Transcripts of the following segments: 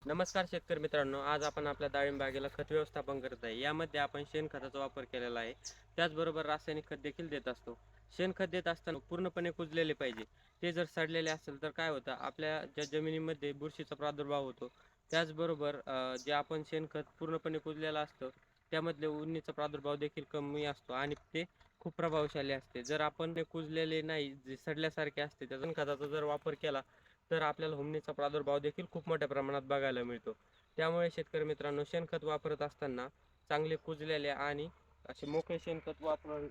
नमस्कार शेतकरी मित्रांनो, आज आपण आपल्या डाळिंब बागेला खत व्यवस्थापन करत आहे. यामध्ये आपण शेणखताचा वापर केलेला आहे. त्याचबरोबर रासायनिक खत देखील देत असतो. शेणखत देत असताना पूर्णपणे कुजलेले पाहिजे. ते जर सडलेले असेल तर काय होतं, आपल्या ज्या जमिनीमध्ये बुरशीचा प्रादुर्भाव होतो. त्याचबरोबर जे आपण शेणखत पूर्णपणे कुजलेलं असतं त्यामधले उन्नीचा प्रादुर्भाव देखील कमी असतो आणि ते खूप प्रभावशाली असते. जर आपण ते कुजलेले नाही, जे सडल्यासारखे असते, त्या शेणखताचा जर वापर केला तर आपल्याला हुमणीचा प्रादुर्भाव देखील खूप मोठ्या प्रमाणात बघायला मिळतो. त्यामुळे शेतकरी मित्रांनो, शेणखत वापरत असताना चांगले कुजलेले आणि असे मोकळे शेणखत वापर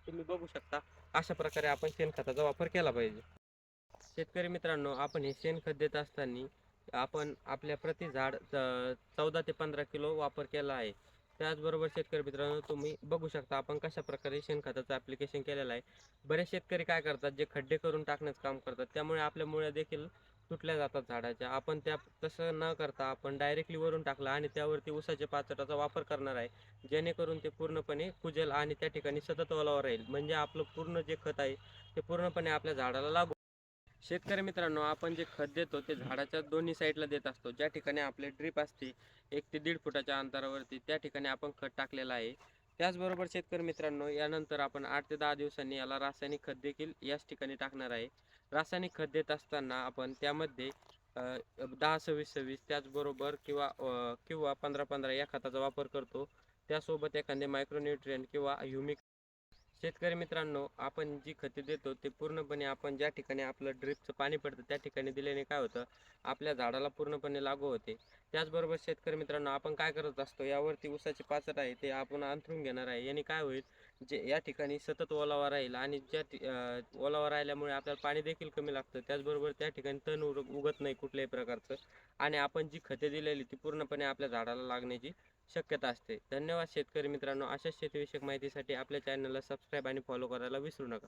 तुम्ही बघू शकता. अशा प्रकारे आपण शेणखताचा वापर केला पाहिजे. शेतकरी मित्रांनो, आपण हे शेणखत देत असताना आपण आपल्या प्रति झाड 14 ते 15 किलो वापर केला आहे. त्याचबरोबर शेतकरी मित्रांनो, तुम्ही बघू शकता आपण कशा प्रकारे शेणखताचं ॲप्लिकेशन केलेलं आहे. बरेच शेतकरी काय करतात, जे खड्डे करून टाकण्याचं काम करतात. त्यामुळे आपल्या मुळ्या देखील तुटल्या जातात झाडाच्या. आपण त्या तसं न करता आपण डायरेक्टली वरून टाकला आणि त्यावरती ऊसाच्या पाचटाचा वापर करणार आहे. जेणेकरून ते पूर्णपणे कुजेल आणि त्या ठिकाणी सतत ओलावा राहील. म्हणजे आपलं पूर्ण जे खत आहे, ते पूर्णपणे आपल्या झाडाला लागू. शेतकरी मित्रांनो, आपण जे खत देतो ते झाडाच्या दोन्ही साईडला देत असतो. ज्या ठिकाणी आपले ड्रीप असते 1 ते 1.5 फुटाच्या अंतरावरती, त्या ठिकाणी आपण खत टाकलेलं आहे. त्याचबरोबर शेतकरी मित्रांनो, यानंतर आपण 8 ते 10 दिवसांनी याला रासायनिक खत देखील याच ठिकाणी टाकणार आहे. रासायनिक खत देत असताना आपण त्यामध्ये 10-26-26 त्याचबरोबर किंवा 15-15 या खताचा वापर करतो. त्यासोबत एखादे मायक्रोन्यूट्रिएंट किंवा ह्युमिक. शेतकरी मित्रांनो, आपण जी खते देतो ते पूर्णपणे आपण ज्या ठिकाणी आपलं ड्रिपचं पाणी पडतं त्या ठिकाणी दिल्याने काय होतं, आपल्या झाडाला पूर्णपणे लागू होते. त्याचबरोबर शेतकरी मित्रांनो, आपण काय करत असतो, यावरती ऊसाची पाचट आहे ते आपण अंथरून घेणार आहे. याने काय होईल, जे या ठिकाणी सतत ओलावा राहील आणि ओलावा राहिल्यामुळे आपल्याला पाणी देखील कमी लागतं. त्याचबरोबर त्या ठिकाणी तण उगत नाही कुठल्याही प्रकारचं आणि आपण जी खते दिलेली ती पूर्णपणे आपल्या झाडाला लागण्याची शक्यता असते. धन्यवाद शेतकरी मित्रांनो. अशाच शेतीविषयक माहितीसाठी आपल्या चॅनलला सबस्क्राईब आणि फॉलो करायला विसरू नका.